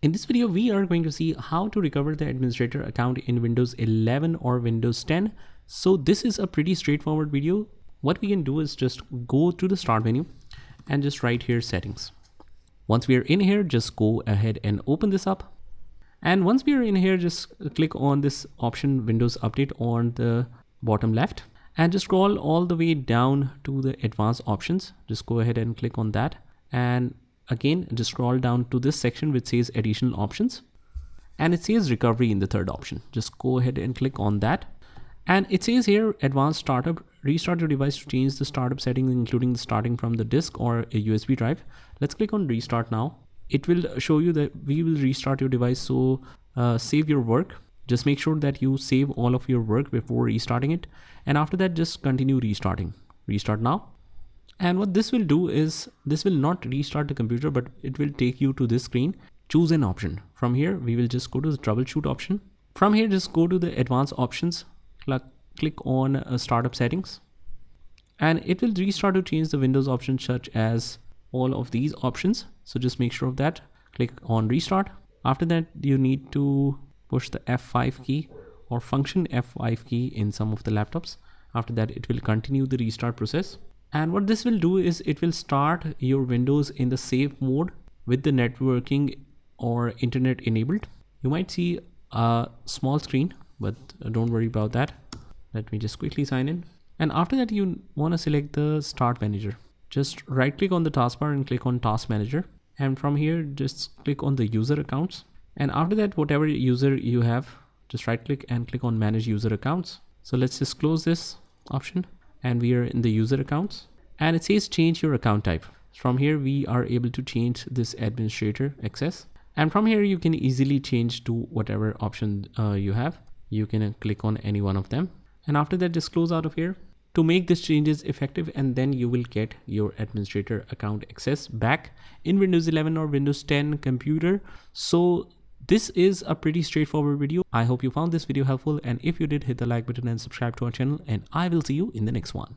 In this video, we are going to see how to recover the administrator account in Windows 11 or Windows 10. So this is a pretty straightforward video. What we can do is just go to the start menu and just right here settings. Once we are in here, just go ahead and open this up. And once we are in here, just click on this option Windows Update on the bottom left and just scroll all the way down to the advanced options. Just go ahead and click on that. And again, just scroll down to this section which says additional options. And it says recovery in the third option. Just go ahead and click on that. And it says here advanced startup, restart your device to change the startup settings, including starting from the disk or a USB drive. Let's click on restart now. It will show you that we will restart your device. So save your work. Just make sure that you save all of your work before restarting it. And after that, just continue restarting. Restart now. And what this will do is this will not restart the computer, but it will take you to this screen. Choose an option. From here, we will just go to the troubleshoot option. From here, just go to the advanced options. Click on startup settings. And it will restart to change the Windows options such as all of these options. So just make sure of that. Click on restart. After that, you need to push the F5 key or function F5 key in some of the laptops. After that, it will continue the restart process. And what this will do is it will start your Windows in the safe mode with the networking or internet enabled. You might see a small screen, but don't worry about that. Let me just quickly sign in. And after that, you want to select the Start Manager. Just right click on the taskbar and click on Task Manager. And from here, just click on the user accounts. And after that, whatever user you have, just right click and click on Manage User Accounts. So let's just close this option. And we are in the user accounts. And it says change your account type. From here, we are able to change this administrator access. And from here, you can easily change to whatever option you have. You can click on any one of them. And after that, just close out of here to make these changes effective, and then you will get your administrator account access back in Windows 11 or Windows 10 computer. So this is a pretty straightforward video. I hope you found this video helpful, and if you did, hit the like button and subscribe to our channel, and I will see you in the next one.